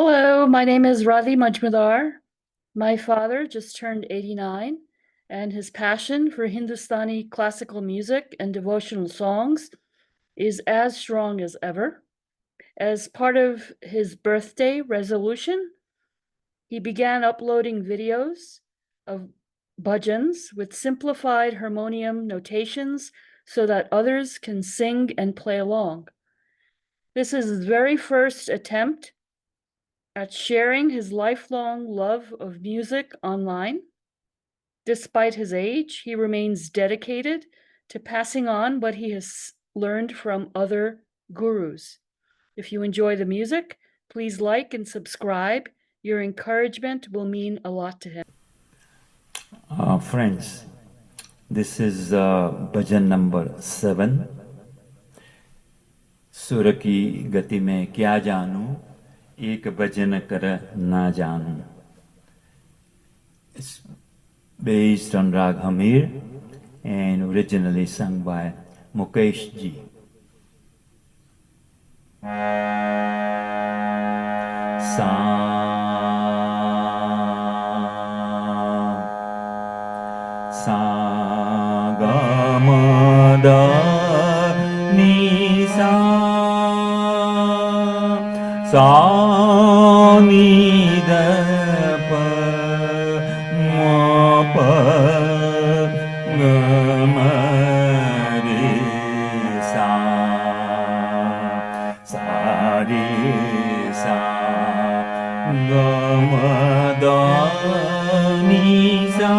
Hello, my name is Ravi Majmudar. My father just turned 89, and his passion for Hindustani classical music and devotional songs is as strong as ever. As part of his birthday resolution, he began uploading videos of bhajans with simplified harmonium notations so that others can sing and play along. This is his very first attempt at sharing his lifelong love of music online. Despite his age, he remains dedicated to passing on what he has learned from other gurus. If you enjoy the music, please like and subscribe. Your encouragement will mean a lot to him. Friends, this is bhajan number 7. सुर की गति में क्या जानूं, एक भजन कर ना जानूं. It's based on Rag Hamir and originally sung by Mukesh ji. Sa ga ma da ni sa sa ni da pa ma pa ga ma re sa sa re sa ga ma da ni sa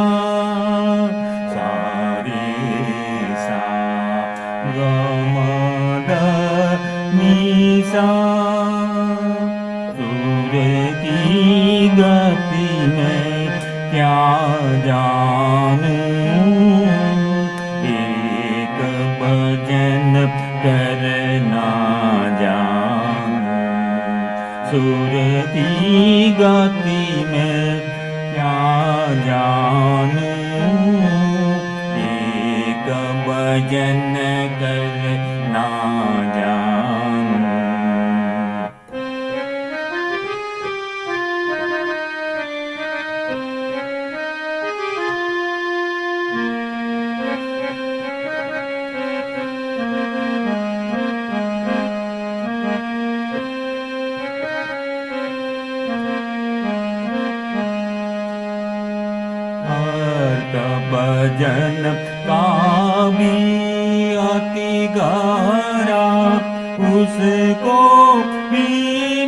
सूर की गति में क्या जानूं, एक भजन करना जानूं. सूर की गति में क्या जानूं, एक भजन करना जानूं. भजन का भी अति गहरा, उसको भी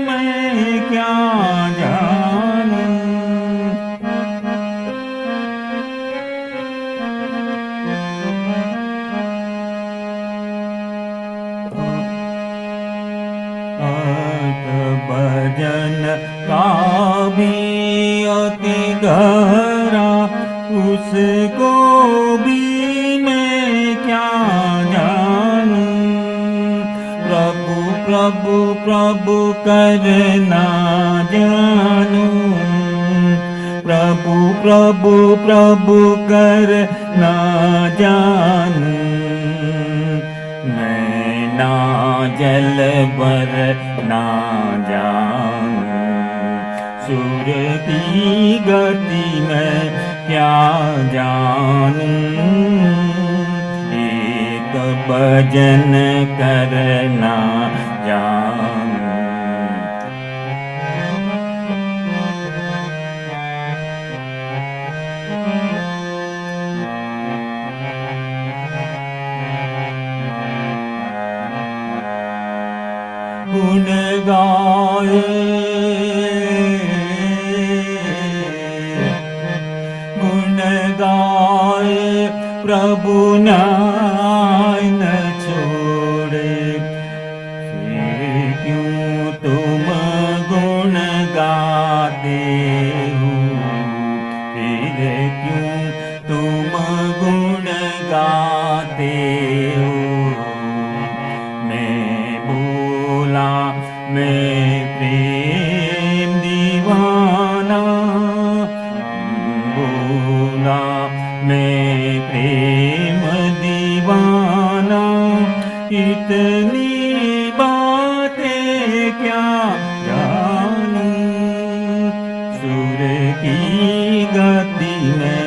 मैं क्या जानूं. भजन का भी अति गहरा, उसको भी मैं क्या जानूं. प्रभु प्रभु प्रभु करना जानूं. प्रभु प्रभु प्रभु करना जानूं. मैं ना जल भर ना जानूं. सूर की गति में क्या जानूं, एक भजन करना जानूं. गुण गाए प्रभु न्याय न छोड़े. फिर क्यों तुम गुण गाते हो, फिर क्यों तुम गुण गाते हो. मैं बोला मैं प्रेम दीवाना, बोला मैं प्रेम दीवाना. इतनी बातें क्या जानूं, की गति में